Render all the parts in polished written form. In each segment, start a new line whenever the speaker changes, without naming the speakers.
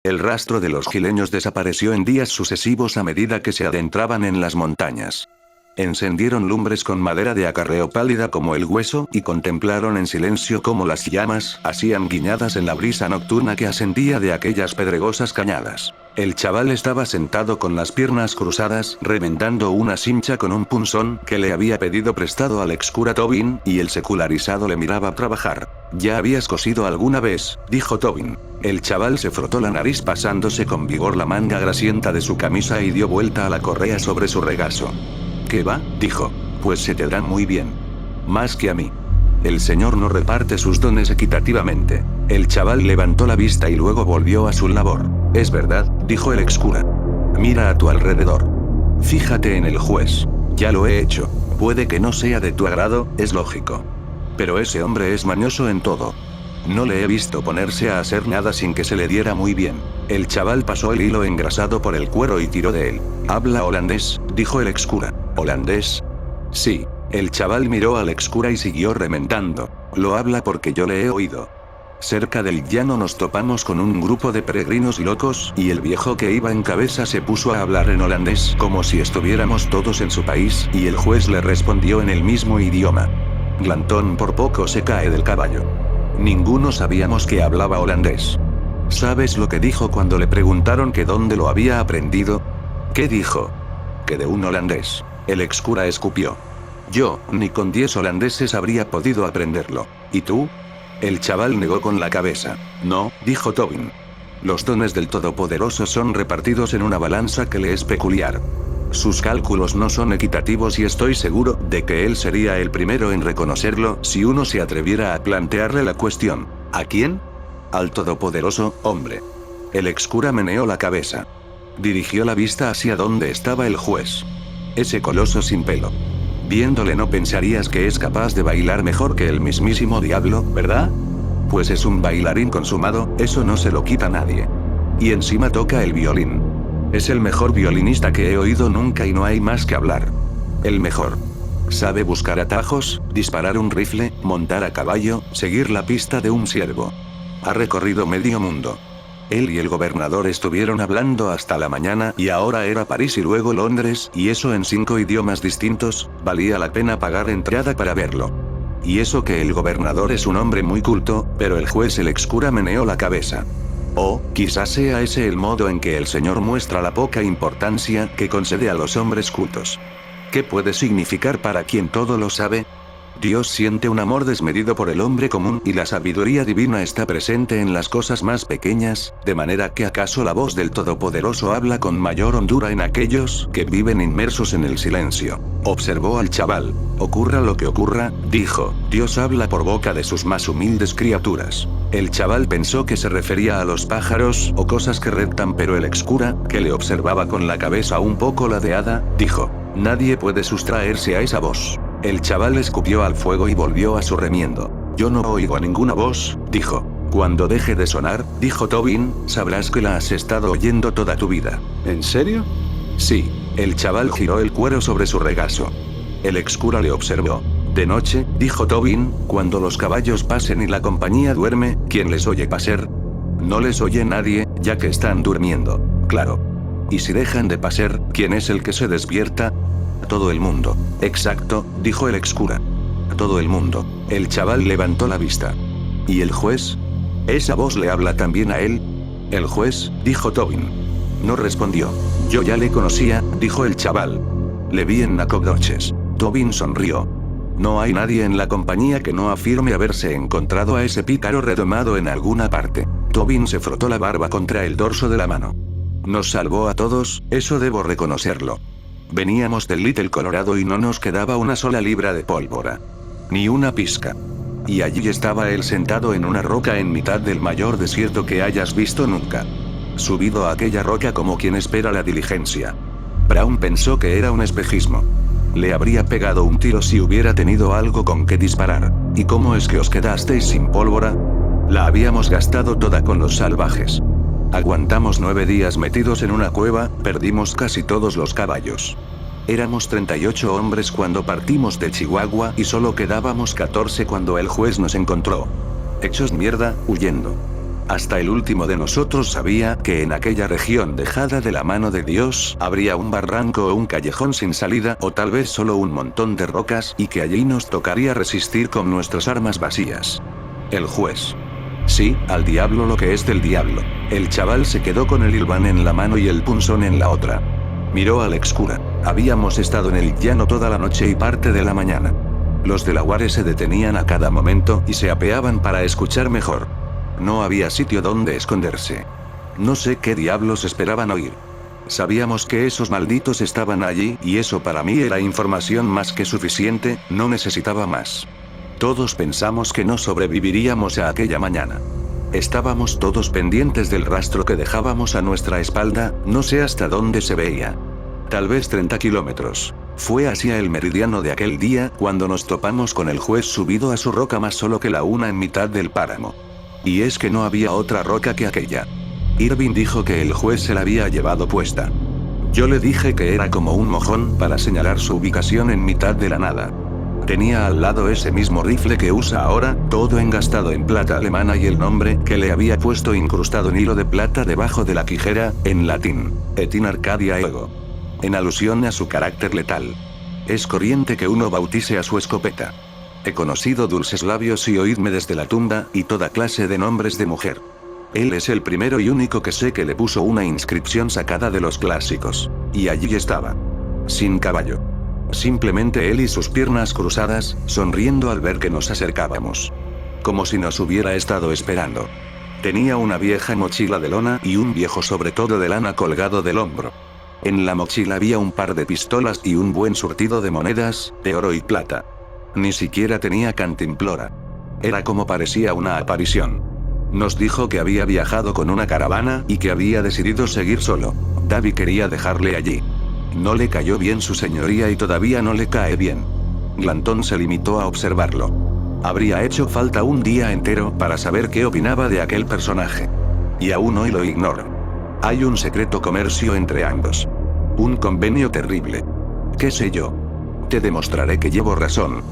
El rastro de los gileños desapareció en días sucesivos a medida que se adentraban en las montañas. Encendieron lumbres con madera de acarreo pálida como el hueso y contemplaron en silencio cómo las llamas hacían guiñadas en la brisa nocturna que ascendía de aquellas pedregosas cañadas. El chaval estaba sentado con las piernas cruzadas, remendando una cincha con un punzón que le había pedido prestado al excura Tobin, y el secularizado le miraba trabajar. «¿Ya habías cosido alguna vez?», dijo Tobin. El chaval se frotó la nariz pasándose con vigor la manga grasienta de su camisa y dio vuelta a la correa sobre su regazo. «¿Qué va?», dijo. «Pues se te da muy bien. Más que a mí. El señor no reparte sus dones equitativamente». El chaval levantó la vista y luego volvió a su labor. «Es verdad», dijo el excura. «Mira a tu alrededor. Fíjate en el juez. Ya lo he hecho. Puede que no sea de tu agrado, es lógico. Pero ese hombre es mañoso en todo. No le he visto ponerse a hacer nada sin que se le diera muy bien». El chaval pasó el hilo engrasado por el cuero y tiró de él. «¿Habla holandés?», dijo el excura. «¿Holandés?». «Sí». El chaval miró al excura y siguió remendando. «Lo habla porque yo le he oído. Cerca del llano nos topamos con un grupo de peregrinos locos, y el viejo que iba en cabeza se puso a hablar en holandés como si estuviéramos todos en su país, y el juez le respondió en el mismo idioma. Glantón por poco se cae del caballo. Ninguno sabíamos que hablaba holandés. ¿Sabes lo que dijo cuando le preguntaron que dónde lo había aprendido? ¿Qué dijo? Que de un holandés». El excura escupió. «Yo, ni con 10 holandeses habría podido aprenderlo. ¿Y tú?». El chaval negó con la cabeza. «No», dijo Tobin. «Los dones del Todopoderoso son repartidos en una balanza que le es peculiar. Sus cálculos no son equitativos y estoy seguro de que él sería el primero en reconocerlo si uno se atreviera a plantearle la cuestión». «¿A quién?». «Al Todopoderoso, hombre». El excura meneó la cabeza. Dirigió la vista hacia donde estaba el juez. Ese coloso sin pelo. Viéndole no pensarías que es capaz de bailar mejor que el mismísimo diablo, ¿verdad? Pues es un bailarín consumado, eso no se lo quita nadie. Y encima toca el violín. Es el mejor violinista que he oído nunca y no hay más que hablar. El mejor. Sabe buscar atajos, disparar un rifle, montar a caballo, seguir la pista de un ciervo. Ha recorrido medio mundo. Él y el gobernador estuvieron hablando hasta la mañana y ahora era París y luego Londres, y eso en 5 idiomas distintos, valía la pena pagar entrada para verlo. Y eso que el gobernador es un hombre muy culto, pero el juez el excura meneó la cabeza. O, quizás sea ese el modo en que el señor muestra la poca importancia que concede a los hombres cultos. ¿Qué puede significar para quien todo lo sabe? Dios siente un amor desmedido por el hombre común y la sabiduría divina está presente en las cosas más pequeñas, de manera que acaso la voz del Todopoderoso habla con mayor hondura en aquellos que viven inmersos en el silencio. Observó al chaval. Ocurra lo que ocurra, dijo, Dios habla por boca de sus más humildes criaturas. El chaval pensó que se refería a los pájaros o cosas que reptan, pero el excura, que le observaba con la cabeza un poco ladeada, dijo, nadie puede sustraerse a esa voz. El chaval escupió al fuego y volvió a su remiendo. Yo no oigo ninguna voz, dijo. Cuando deje de sonar, dijo Tobin, sabrás que la has estado oyendo toda tu vida. ¿En serio? Sí. El chaval giró el cuero sobre su regazo. El excura le observó. De noche, dijo Tobin, cuando los caballos pasen y la compañía duerme, ¿quién les oye paser? No les oye nadie, ya que están durmiendo. Claro. Y si dejan de paser, ¿quién es el que se despierta? Todo el mundo. Exacto, dijo el excura. Todo el mundo. El chaval levantó la vista. ¿Y el juez? ¿Esa voz le habla también a él? El juez, dijo Tobin. No respondió. Yo ya le conocía, dijo el chaval. Le vi en Nacogdoches. Tobin sonrió. No hay nadie en la compañía que no afirme haberse encontrado a ese pícaro redomado en alguna parte. Tobin se frotó la barba contra el dorso de la mano. Nos salvó a todos, eso debo reconocerlo. Veníamos del Little Colorado y no nos quedaba una sola libra de pólvora. Ni una pizca. Y allí estaba él sentado en una roca en mitad del mayor desierto que hayas visto nunca. Subido a aquella roca como quien espera la diligencia. Brown pensó que era un espejismo. Le habría pegado un tiro si hubiera tenido algo con que disparar. ¿Y cómo es que os quedasteis sin pólvora? La habíamos gastado toda con los salvajes. Aguantamos 9 días metidos en una cueva, perdimos casi todos los caballos. Éramos 38 hombres cuando partimos de Chihuahua y solo quedábamos 14 cuando el juez nos encontró. Hechos mierda, huyendo. Hasta el último de nosotros sabía que en aquella región dejada de la mano de Dios habría un barranco o un callejón sin salida o tal vez solo un montón de rocas y que allí nos tocaría resistir con nuestras armas vacías. El juez. Sí, al diablo lo que es del diablo. El chaval se quedó con el hilván en la mano y el punzón en la otra. Miró al excura. Habíamos estado en el llano toda la noche y parte de la mañana. Los de la Guare se detenían a cada momento y se apeaban para escuchar mejor. No había sitio donde esconderse. No sé qué diablos esperaban oír. Sabíamos que esos malditos estaban allí y eso para mí era información más que suficiente, no necesitaba más. Todos pensamos que no sobreviviríamos a aquella mañana. Estábamos todos pendientes del rastro que dejábamos a nuestra espalda, no sé hasta dónde se veía. Tal vez 30 kilómetros. Fue hacia el meridiano de aquel día cuando nos topamos con el juez subido a su roca más solo que la una en mitad del páramo. Y es que no había otra roca que aquella. Irving dijo que el juez se la había llevado puesta. Yo le dije que era como un mojón para señalar su ubicación en mitad de la nada. Tenía al lado ese mismo rifle que usa ahora, todo engastado en plata alemana y el nombre que le había puesto incrustado en hilo de plata debajo de la quijera, en latín, Etin Arcadia Ego. En alusión a su carácter letal. Es corriente que uno bautice a su escopeta. He conocido dulces labios y oídme desde la tumba, y toda clase de nombres de mujer. Él es el primero y único que sé que le puso una inscripción sacada de los clásicos. Y allí estaba. Sin caballo. Simplemente él y sus piernas cruzadas, sonriendo al ver que nos acercábamos. Como si nos hubiera estado esperando. Tenía una vieja mochila de lona y un viejo sobretodo de lana colgado del hombro. En la mochila había un par de pistolas y un buen surtido de monedas, de oro y plata. Ni siquiera tenía cantimplora. Era como parecía una aparición. Nos dijo que había viajado con una caravana y que había decidido seguir solo. David quería dejarle allí. No le cayó bien su señoría y todavía no le cae bien. Glantón se limitó a observarlo. Habría hecho falta un día entero para saber qué opinaba de aquel personaje. Y aún hoy lo ignoro. Hay un secreto comercio entre ambos. Un convenio terrible. ¿Qué sé yo? Te demostraré que llevo razón.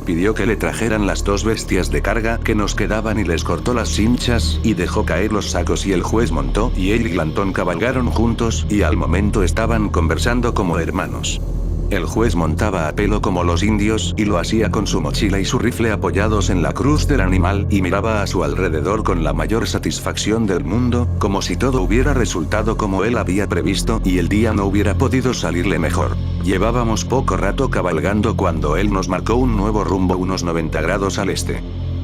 Pidió que le trajeran las dos bestias de carga que nos quedaban y les cortó las cinchas, y dejó caer los sacos y el juez montó y él y Glantón cabalgaron juntos y al momento estaban conversando como hermanos. El juez montaba a pelo como los indios y lo hacía con su mochila y su rifle apoyados en la cruz del animal y miraba a su alrededor con la mayor satisfacción del mundo, como si todo hubiera resultado como él había previsto y el día no hubiera podido salirle mejor. Llevábamos poco rato cabalgando cuando él nos marcó un nuevo rumbo unos 90 grados al este.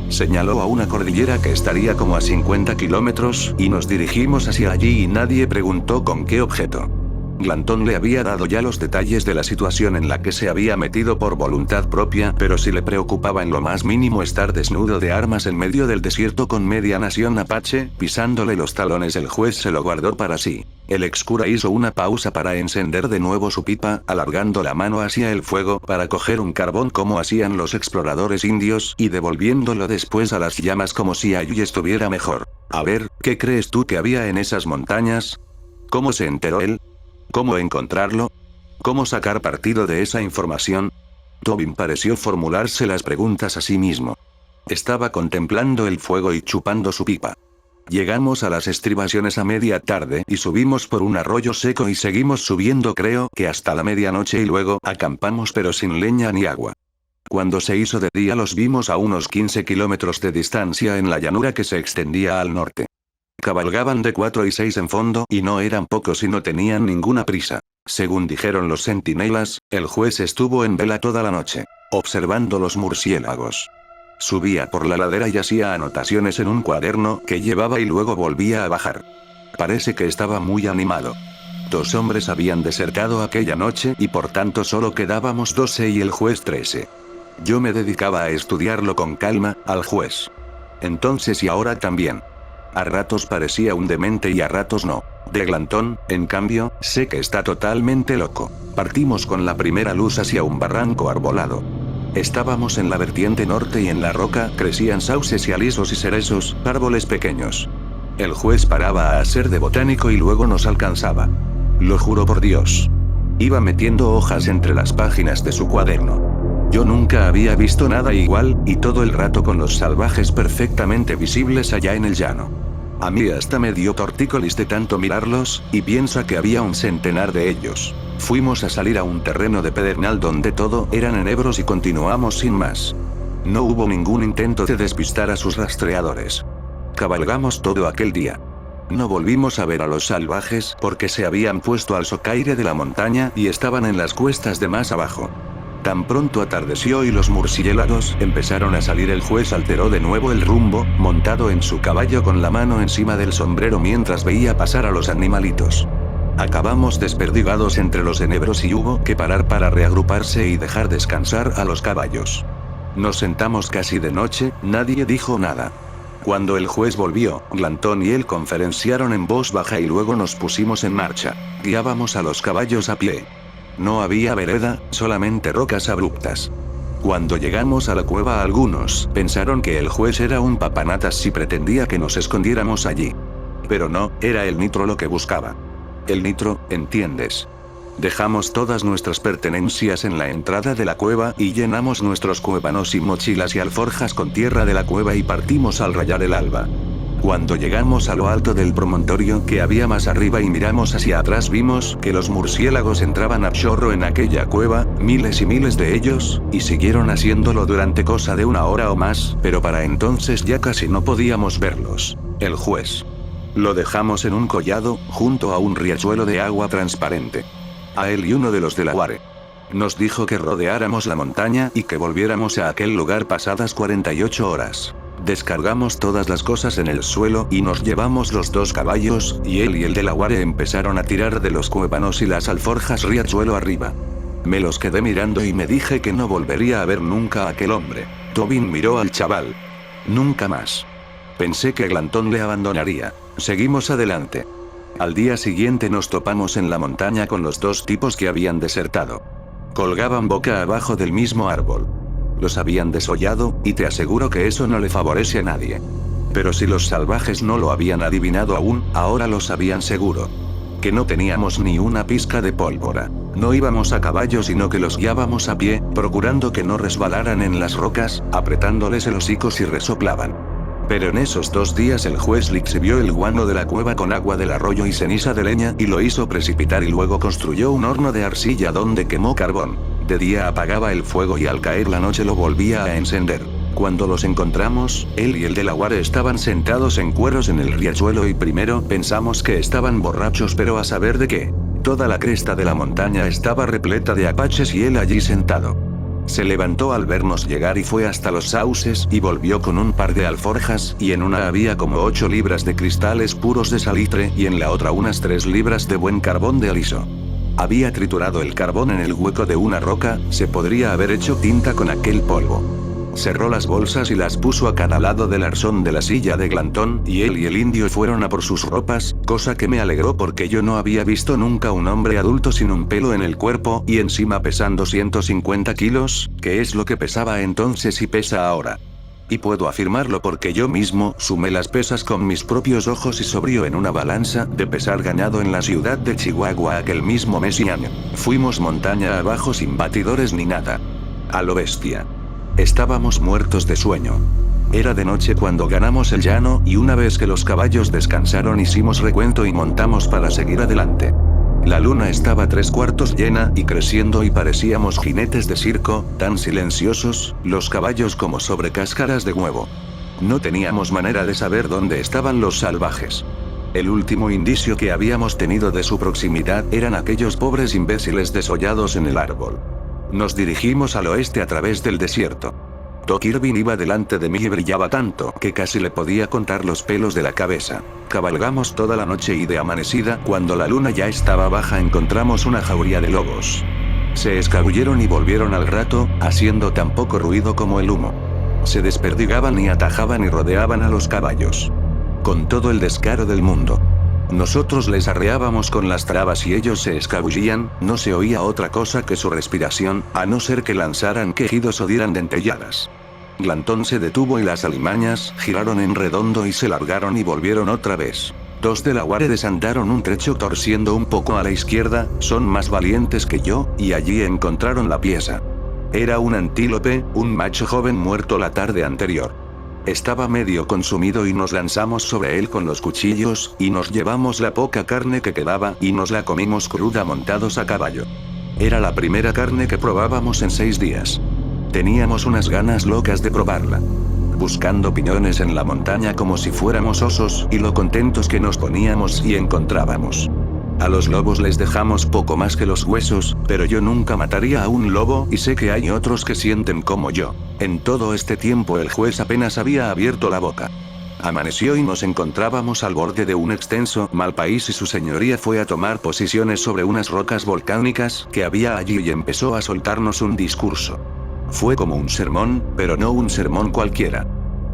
Señaló a una cordillera que estaría como a 50 kilómetros y nos dirigimos hacia allí y nadie preguntó con qué objeto. Glantón le había dado ya los detalles de la situación en la que se había metido por voluntad propia, pero si le preocupaba en lo más mínimo estar desnudo de armas en medio del desierto con media nación apache, pisándole los talones, el juez se lo guardó para sí. El excura hizo una pausa para encender de nuevo su pipa, alargando la mano hacia el fuego para coger un carbón como hacían los exploradores indios, y devolviéndolo después a las llamas como si allí estuviera mejor. A ver, ¿qué crees tú que había en esas montañas? ¿Cómo se enteró él? ¿Cómo encontrarlo? ¿Cómo sacar partido de esa información? Tobin pareció formularse las preguntas a sí mismo. Estaba contemplando el fuego y chupando su pipa. Llegamos a las estribaciones a media tarde y subimos por un arroyo seco y seguimos subiendo creo que hasta la medianoche y luego acampamos pero sin leña ni agua. Cuando se hizo de día los vimos a unos 15 kilómetros de distancia en la llanura que se extendía al norte. Cabalgaban de 4 y 6 en fondo y no eran pocos y no tenían ninguna prisa. Según dijeron los centinelas, el juez estuvo en vela toda la noche, observando los murciélagos. Subía por la ladera y hacía anotaciones en un cuaderno que llevaba y luego volvía a bajar. Parece que estaba muy animado. 2 hombres habían desertado aquella noche y por tanto solo quedábamos 12 y el juez 13. Yo me dedicaba a estudiarlo con calma, al juez. Entonces y ahora también. A ratos parecía un demente y a ratos no. De Glantón, en cambio, sé que está totalmente loco. Partimos con la primera luz hacia un barranco arbolado. Estábamos en la vertiente norte y en la roca crecían sauces y alisos y cerezos, árboles pequeños. El juez paraba a hacer de botánico y luego nos alcanzaba. Lo juro por Dios. Iba metiendo hojas entre las páginas de su cuaderno. Yo nunca había visto nada igual, y todo el rato con los salvajes perfectamente visibles allá en el llano. A mí hasta me dio tortícolis de tanto mirarlos, y piensa que había un centenar de ellos. Fuimos a salir a un terreno de pedernal donde todo eran enebros y continuamos sin más. No hubo ningún intento de despistar a sus rastreadores. Cabalgamos todo aquel día. No volvimos a ver a los salvajes porque se habían puesto al socaire de la montaña y estaban en las cuestas de más abajo. Tan pronto atardeció y los murciélagos empezaron a salir, el juez alteró de nuevo el rumbo, montado en su caballo con la mano encima del sombrero mientras veía pasar a los animalitos. Acabamos desperdigados entre los enebros y hubo que parar para reagruparse y dejar descansar a los caballos. Nos sentamos casi de noche, nadie dijo nada. Cuando el juez volvió, Glantón y él conferenciaron en voz baja y luego nos pusimos en marcha. Guiábamos a los caballos a pie. No había vereda, solamente rocas abruptas. Cuando llegamos a la cueva algunos pensaron que el juez era un papanatas si pretendía que nos escondiéramos allí. Pero no, era el nitro lo que buscaba. El nitro, ¿entiendes? Dejamos todas nuestras pertenencias en la entrada de la cueva y llenamos nuestros cuevanos y mochilas y alforjas con tierra de la cueva y partimos al rayar el alba. Cuando llegamos a lo alto del promontorio que había más arriba y miramos hacia atrás vimos que los murciélagos entraban a chorro en aquella cueva, miles y miles de ellos, y siguieron haciéndolo durante cosa de 1 hora o más, pero para entonces ya casi no podíamos verlos. El juez. Lo dejamos en un collado, junto a un riachuelo de agua transparente. A él y uno de los de la UARE. Nos dijo que rodeáramos la montaña y que volviéramos a aquel lugar pasadas 48 horas. Descargamos todas las cosas en el suelo y nos llevamos los 2 caballos, y él y el de la UARE empezaron a tirar de los cuévanos y las alforjas riachuelo arriba. Me los quedé mirando y me dije que no volvería a ver nunca a aquel hombre. Tobin miró al chaval. Nunca más. Pensé que Glantón le abandonaría. Seguimos adelante. Al día siguiente nos topamos en la montaña con los 2 tipos que habían desertado. Colgaban boca abajo del mismo árbol. Los habían desollado, y te aseguro que eso no le favorece a nadie. Pero si los salvajes no lo habían adivinado aún, ahora lo sabían seguro. Que no teníamos ni una pizca de pólvora. No íbamos a caballo sino que los guiábamos a pie, procurando que no resbalaran en las rocas, apretándoles el hocico si resoplaban. Pero en esos 2 días el juez le exhibió el guano de la cueva con agua del arroyo y ceniza de leña y lo hizo precipitar y luego construyó un horno de arcilla donde quemó carbón. De día apagaba el fuego y al caer la noche lo volvía a encender. Cuando los encontramos, él y el de la UARE estaban sentados en cueros en el riachuelo y primero pensamos que estaban borrachos, pero a saber de qué. Toda la cresta de la montaña estaba repleta de apaches y él allí sentado. Se levantó al vernos llegar y fue hasta los sauces y volvió con un par de alforjas y en una había como 8 libras de cristales puros de salitre y en la otra unas 3 libras de buen carbón de aliso. Había triturado el carbón en el hueco de una roca, se podría haber hecho tinta con aquel polvo. Cerró las bolsas y las puso a cada lado del arzón de la silla de Glantón y él y el indio fueron a por sus ropas, cosa que me alegró porque yo no había visto nunca un hombre adulto sin un pelo en el cuerpo y encima pesando 150 kilos, que es lo que pesaba entonces y pesa ahora. Y puedo afirmarlo porque yo mismo sumé las pesas con mis propios ojos y sobrió en una balanza de pesar ganado en la ciudad de Chihuahua aquel mismo mes y año. Fuimos montaña abajo sin batidores ni nada. A lo bestia. Estábamos muertos de sueño. Era de noche cuando ganamos el llano y una vez que los caballos descansaron hicimos recuento y montamos para seguir adelante. La luna estaba 3/4 llena y creciendo y parecíamos jinetes de circo, tan silenciosos, los caballos como sobre cáscaras de huevo. No teníamos manera de saber dónde estaban los salvajes. El último indicio que habíamos tenido de su proximidad eran aquellos pobres imbéciles desollados en el árbol. Nos dirigimos al oeste a través del desierto. Tokirvin iba delante de mí y brillaba tanto que casi le podía contar los pelos de la cabeza. Cabalgamos toda la noche y de amanecida, cuando la luna ya estaba baja, encontramos una jauría de lobos. Se escabulleron y volvieron al rato, haciendo tan poco ruido como el humo. Se desperdigaban y atajaban y rodeaban a los caballos. Con todo el descaro del mundo. Nosotros les arreábamos con las trabas y ellos se escabullían, no se oía otra cosa que su respiración, a no ser que lanzaran quejidos o dieran dentelladas. Glantón se detuvo y las alimañas giraron en redondo y se largaron y volvieron otra vez. 2 de la UARE desandaron un trecho torciendo un poco a la izquierda, son más valientes que yo, y allí encontraron la pieza. Era un antílope, un macho joven muerto la tarde anterior. Estaba medio consumido y nos lanzamos sobre él con los cuchillos, y nos llevamos la poca carne que quedaba y nos la comimos cruda montados a caballo. Era la primera carne que probábamos en 6 días. Teníamos unas ganas locas de probarla. Buscando piñones en la montaña como si fuéramos osos, y lo contentos que nos poníamos y encontrábamos. A los lobos les dejamos poco más que los huesos, pero yo nunca mataría a un lobo y sé que hay otros que sienten como yo. En todo este tiempo el juez apenas había abierto la boca. Amaneció y nos encontrábamos al borde de un extenso mal país y su señoría fue a tomar posiciones sobre unas rocas volcánicas que había allí y empezó a soltarnos un discurso. Fue como un sermón, pero no un sermón cualquiera.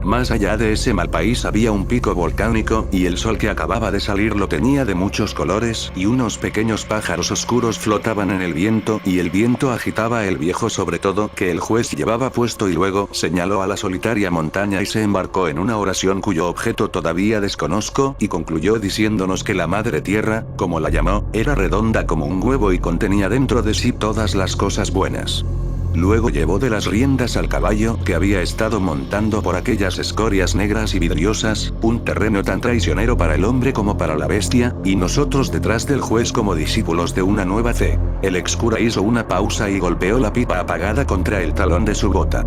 Más allá de ese mal país había un pico volcánico, y el sol que acababa de salir lo tenía de muchos colores, y unos pequeños pájaros oscuros flotaban en el viento, y el viento agitaba el viejo sobre todo que el juez llevaba puesto y luego señaló a la solitaria montaña y se embarcó en una oración cuyo objeto todavía desconozco, y concluyó diciéndonos que la madre tierra, como la llamó, era redonda como un huevo y contenía dentro de sí todas las cosas buenas. Luego llevó de las riendas al caballo que había estado montando por aquellas escorias negras y vidriosas, un terreno tan traicionero para el hombre como para la bestia, y nosotros detrás del juez como discípulos de una nueva fe. El excura hizo una pausa y golpeó la pipa apagada contra el talón de su bota.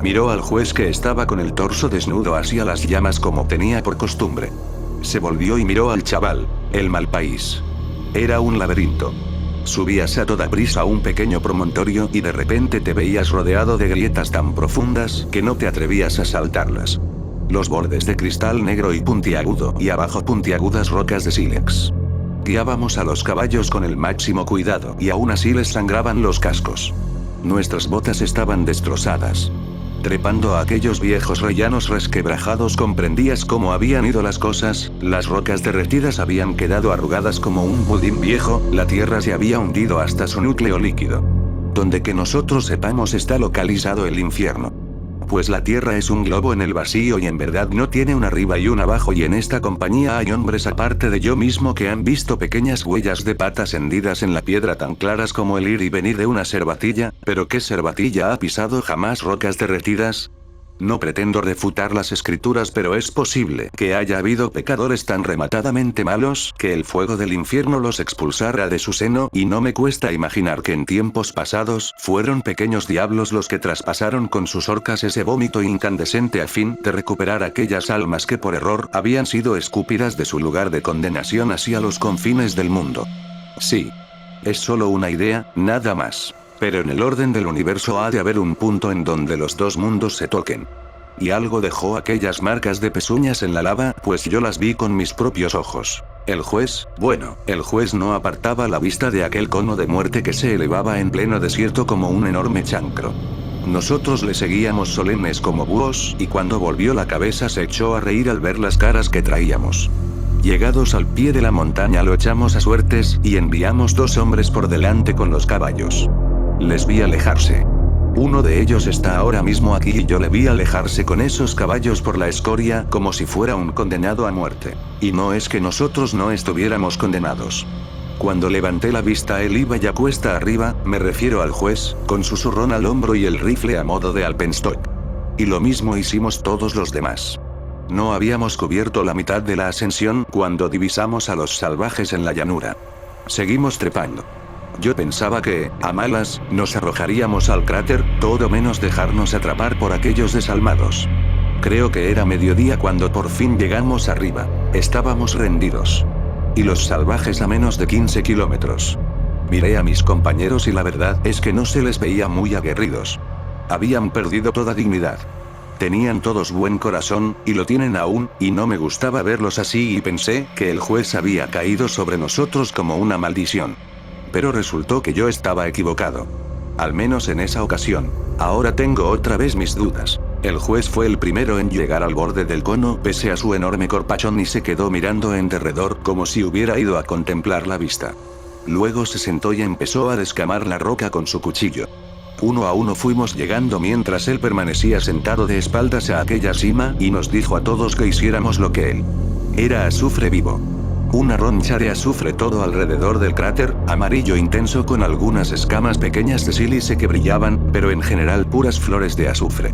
Miró al juez que estaba con el torso desnudo hacia las llamas como tenía por costumbre. Se volvió y miró al chaval. El mal país. Era un laberinto. Subías a toda prisa a un pequeño promontorio y de repente te veías rodeado de grietas tan profundas que no te atrevías a saltarlas. Los bordes de cristal negro y puntiagudo, y abajo puntiagudas rocas de sílex. Guiábamos a los caballos con el máximo cuidado y aún así les sangraban los cascos. Nuestras botas estaban destrozadas. Trepando a aquellos viejos rellanos resquebrajados comprendías cómo habían ido las cosas, las rocas derretidas habían quedado arrugadas como un budín viejo, la tierra se había hundido hasta su núcleo líquido. Donde que nosotros sepamos está localizado el infierno. Pues la tierra es un globo en el vacío y en verdad no tiene un arriba y un abajo, y en esta compañía hay hombres aparte de yo mismo que han visto pequeñas huellas de patas hendidas en la piedra tan claras como el ir y venir de una cervatilla, pero ¿qué cervatilla ha pisado jamás rocas derretidas? No pretendo refutar las escrituras, pero es posible que haya habido pecadores tan rematadamente malos que el fuego del infierno los expulsara de su seno, y no me cuesta imaginar que en tiempos pasados fueron pequeños diablos los que traspasaron con sus horcas ese vómito incandescente a fin de recuperar aquellas almas que por error habían sido escupidas de su lugar de condenación hacia los confines del mundo. Sí. Es solo una idea, nada más. Pero en el orden del universo ha de haber un punto en donde los dos mundos se toquen. Y algo dejó aquellas marcas de pezuñas en la lava, pues yo las vi con mis propios ojos. El juez no apartaba la vista de aquel cono de muerte que se elevaba en pleno desierto como un enorme chancro. Nosotros le seguíamos solemnes como búhos, y cuando volvió la cabeza se echó a reír al ver las caras que traíamos. Llegados al pie de la montaña lo echamos a suertes, y enviamos 2 hombres por delante con los caballos. Les vi alejarse. Uno de ellos está ahora mismo aquí y yo le vi alejarse con esos caballos por la escoria como si fuera un condenado a muerte. Y no es que nosotros no estuviéramos condenados. Cuando levanté la vista él iba ya cuesta arriba, me refiero al juez, con su zurrón al hombro y el rifle a modo de alpenstock. Y lo mismo hicimos todos los demás. No habíamos cubierto la mitad de la ascensión cuando divisamos a los salvajes en la llanura. Seguimos trepando. Yo pensaba que, a malas, nos arrojaríamos al cráter, todo menos dejarnos atrapar por aquellos desalmados. Creo que era mediodía cuando por fin llegamos arriba. Estábamos rendidos. Y los salvajes a menos de 15 kilómetros. Miré a mis compañeros y la verdad es que no se les veía muy aguerridos. Habían perdido toda dignidad. Tenían todos buen corazón, y lo tienen aún, y no me gustaba verlos así y pensé que el juez había caído sobre nosotros como una maldición. Pero resultó que yo estaba equivocado. Al menos en esa ocasión. Ahora tengo otra vez mis dudas. El juez fue el primero en llegar al borde del cono pese a su enorme corpachón y se quedó mirando en derredor como si hubiera ido a contemplar la vista. Luego se sentó y empezó a descamar la roca con su cuchillo. Uno a uno fuimos llegando mientras él permanecía sentado de espaldas a aquella cima y nos dijo a todos que hiciéramos lo que él. Era azufre vivo. Una roncha de azufre todo alrededor del cráter, amarillo intenso con algunas escamas pequeñas de sílice que brillaban, pero en general puras flores de azufre.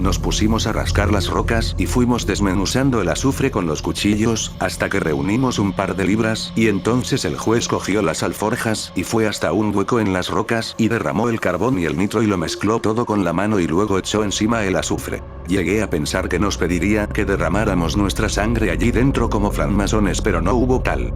Nos pusimos a rascar las rocas y fuimos desmenuzando el azufre con los cuchillos, hasta que reunimos un par de libras, y entonces el juez cogió las alforjas y fue hasta un hueco en las rocas y derramó el carbón y el nitro y lo mezcló todo con la mano y luego echó encima el azufre. Llegué a pensar que nos pediría que derramáramos nuestra sangre allí dentro como francmasones, pero no hubo tal.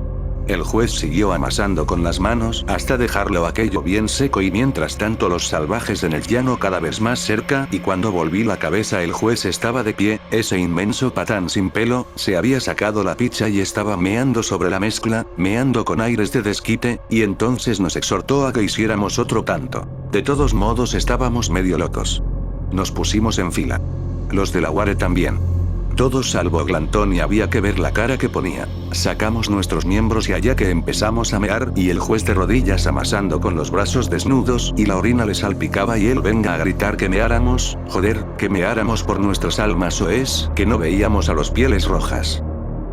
El juez siguió amasando con las manos hasta dejarlo aquello bien seco y mientras tanto los salvajes en el llano cada vez más cerca, y cuando volví la cabeza el juez estaba de pie, ese inmenso patán sin pelo, se había sacado la picha y estaba meando sobre la mezcla, meando con aires de desquite, y entonces nos exhortó a que hiciéramos otro tanto. De todos modos estábamos medio locos. Nos pusimos en fila. Los de la Ware también. Todos salvo Glantón y había que ver la cara que ponía. Sacamos nuestros miembros y allá que empezamos a mear y el juez de rodillas amasando con los brazos desnudos y la orina le salpicaba y él venga a gritar que meáramos, joder, que meáramos por nuestras almas o es que no veíamos a los pieles rojas.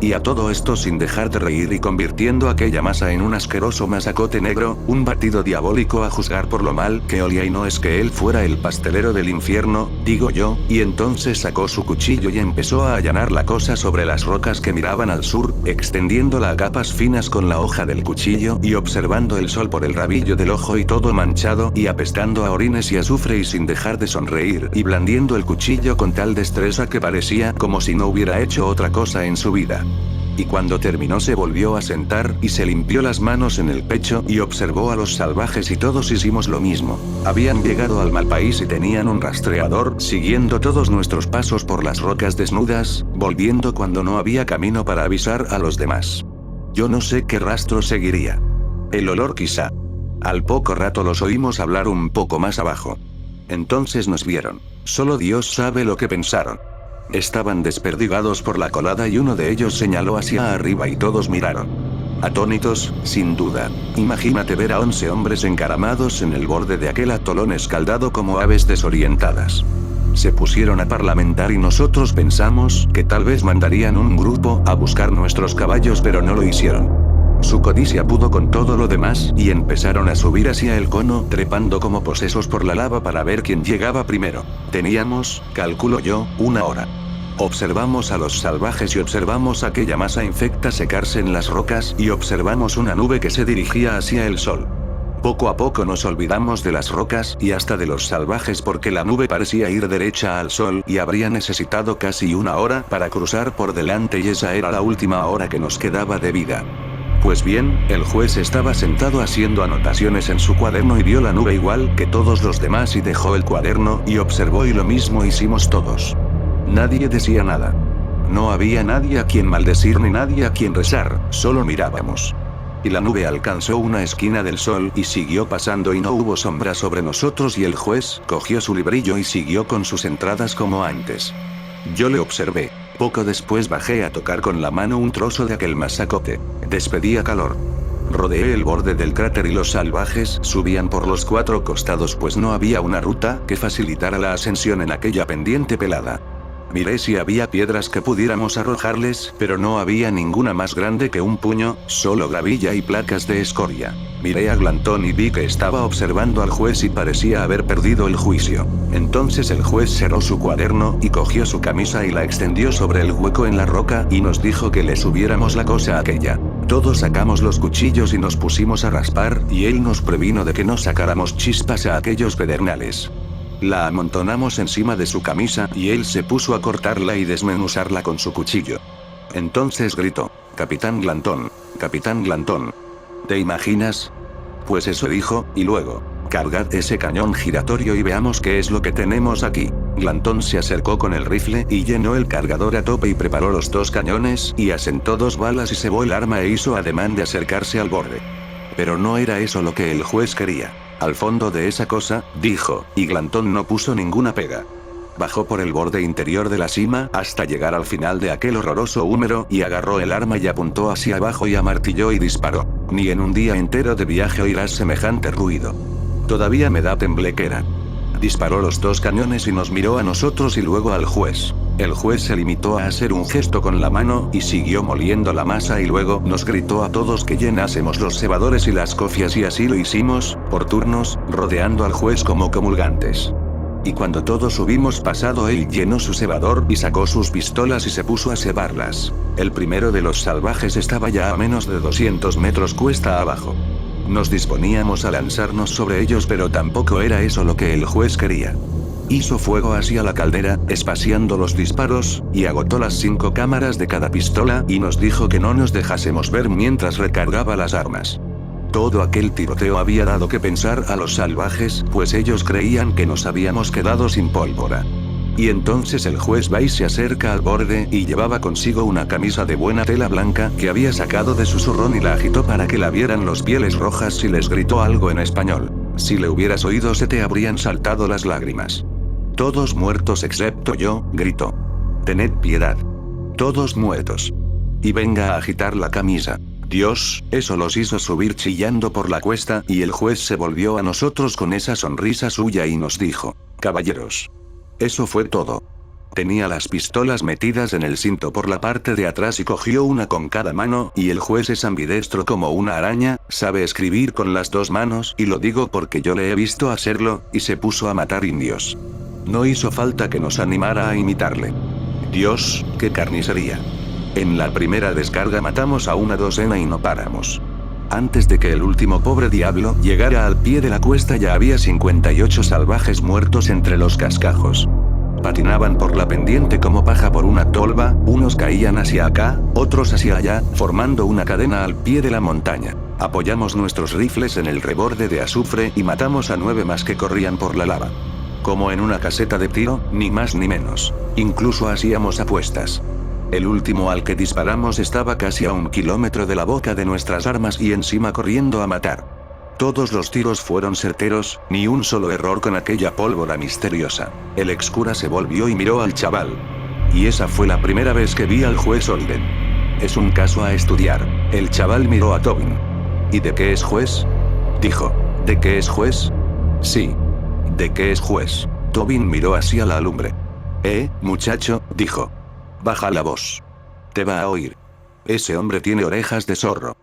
Y a todo esto sin dejar de reír y convirtiendo aquella masa en un asqueroso masacote negro, un batido diabólico a juzgar por lo mal que olía y no es que él fuera el pastelero del infierno, digo yo, y entonces sacó su cuchillo y empezó a allanar la cosa sobre las rocas que miraban al sur, extendiéndola a capas finas con la hoja del cuchillo y observando el sol por el rabillo del ojo y todo manchado y apestando a orines y azufre y sin dejar de sonreír y blandiendo el cuchillo con tal destreza que parecía como si no hubiera hecho otra cosa en su vida. Y cuando terminó se volvió a sentar y se limpió las manos en el pecho y observó a los salvajes y todos hicimos lo mismo. Habían llegado al mal país y tenían un rastreador siguiendo todos nuestros pasos por las rocas desnudas, volviendo cuando no había camino para avisar a los demás. Yo no sé qué rastro seguiría. El olor quizá. Al poco rato los oímos hablar un poco más abajo. Entonces nos vieron. Solo Dios sabe lo que pensaron. Estaban desperdigados por la colada y uno de ellos señaló hacia arriba y todos miraron. Atónitos, sin duda. Imagínate ver a 11 hombres encaramados en el borde de aquel atolón escaldado como aves desorientadas. Se pusieron a parlamentar y nosotros pensamos que tal vez mandarían un grupo a buscar nuestros caballos, pero no lo hicieron. Su codicia pudo con todo lo demás y empezaron a subir hacia el cono trepando como posesos por la lava para ver quién llegaba primero. Teníamos, calculo yo, una hora. Observamos a los salvajes y observamos aquella masa infecta secarse en las rocas y observamos una nube que se dirigía hacia el sol. Poco a poco nos olvidamos de las rocas y hasta de los salvajes porque la nube parecía ir derecha al sol y habría necesitado casi una hora para cruzar por delante y esa era la última hora que nos quedaba de vida. Pues bien, el juez estaba sentado haciendo anotaciones en su cuaderno y vio la nube igual que todos los demás y dejó el cuaderno y observó y lo mismo hicimos todos. Nadie decía nada. No había nadie a quien maldecir ni nadie a quien rezar, solo mirábamos. Y la nube alcanzó una esquina del sol y siguió pasando y no hubo sombra sobre nosotros y el juez cogió su librillo y siguió con sus entradas como antes. Yo le observé. Poco después bajé a tocar con la mano un trozo de aquel masacote. Despedía calor. Rodeé el borde del cráter y los salvajes subían por los 4 costados pues no había una ruta que facilitara la ascensión en aquella pendiente pelada. Miré si había piedras que pudiéramos arrojarles, pero no había ninguna más grande que un puño, solo gravilla y placas de escoria. Miré a Glantón y vi que estaba observando al juez y parecía haber perdido el juicio. Entonces el juez cerró su cuaderno y cogió su camisa y la extendió sobre el hueco en la roca y nos dijo que le subiéramos la cosa aquella. Todos sacamos los cuchillos y nos pusimos a raspar, y él nos previno de que no sacáramos chispas a aquellos pedernales. La amontonamos encima de su camisa y él se puso a cortarla y desmenuzarla con su cuchillo. Entonces gritó: «Capitán Glantón, Capitán Glantón. ¿Te imaginas?». Pues eso dijo, y luego: «Cargad ese cañón giratorio y veamos qué es lo que tenemos aquí». Glantón se acercó con el rifle y llenó el cargador a tope y preparó los 2 cañones y asentó 2 balas y cebó el arma e hizo ademán de acercarse al borde. Pero no era eso lo que el juez quería. «Al fondo de esa cosa», dijo, y Glantón no puso ninguna pega. Bajó por el borde interior de la cima hasta llegar al final de aquel horroroso húmero y agarró el arma y apuntó hacia abajo y amartilló y disparó. Ni en un día entero de viaje oirás semejante ruido. Todavía me da temblequera. Disparó los 2 cañones y nos miró a nosotros y luego al juez. El juez se limitó a hacer un gesto con la mano y siguió moliendo la masa y luego nos gritó a todos que llenásemos los cebadores y las cofias y así lo hicimos, por turnos, rodeando al juez como comulgantes. Y cuando todos hubimos pasado, él llenó su cebador y sacó sus pistolas y se puso a cebarlas. El primero de los salvajes estaba ya a menos de 200 metros cuesta abajo. Nos disponíamos a lanzarnos sobre ellos, pero tampoco era eso lo que el juez quería. Hizo fuego hacia la caldera, espaciando los disparos, y agotó las 5 cámaras de cada pistola y nos dijo que no nos dejásemos ver mientras recargaba las armas. Todo aquel tiroteo había dado que pensar a los salvajes, pues ellos creían que nos habíamos quedado sin pólvora. Y entonces el juez va y se acerca al borde, y llevaba consigo una camisa de buena tela blanca que había sacado de su zurrón y la agitó para que la vieran los Pieles Rojas y les gritó algo en español. Si le hubieras oído se te habrían saltado las lágrimas. Todos muertos excepto yo, gritó. Tened piedad. Todos muertos. Y venga a agitar la camisa. Dios, eso los hizo subir chillando por la cuesta, y el juez se volvió a nosotros con esa sonrisa suya y nos dijo: caballeros. Eso fue todo. Tenía las pistolas metidas en el cinto por la parte de atrás y cogió una con cada mano, y el juez es ambidestro como una araña, sabe escribir con las 2 manos, y lo digo porque yo le he visto hacerlo, y se puso a matar indios. No hizo falta que nos animara a imitarle. Dios, qué carnicería. En la primera descarga matamos a una docena y no paramos. Antes de que el último pobre diablo llegara al pie de la cuesta ya había 58 salvajes muertos entre los cascajos. Patinaban por la pendiente como paja por una tolva, unos caían hacia acá, otros hacia allá, formando una cadena al pie de la montaña. Apoyamos nuestros rifles en el reborde de azufre y matamos a 9 más que corrían por la lava. Como en una caseta de tiro, ni más ni menos. Incluso hacíamos apuestas. El último al que disparamos estaba casi a 1 kilómetro de la boca de nuestras armas y encima corriendo a matar. Todos los tiros fueron certeros, ni un solo error con aquella pólvora misteriosa. El excura se volvió y miró al chaval. Y esa fue la primera vez que vi al juez Holden. Es un caso a estudiar. El chaval miró a Tobin. ¿Y de qué es juez? Dijo. ¿De qué es juez? Sí. ¿De qué es juez? Tobin miró hacia la lumbre. Muchacho, dijo. Baja la voz. Te va a oír. Ese hombre tiene orejas de zorro.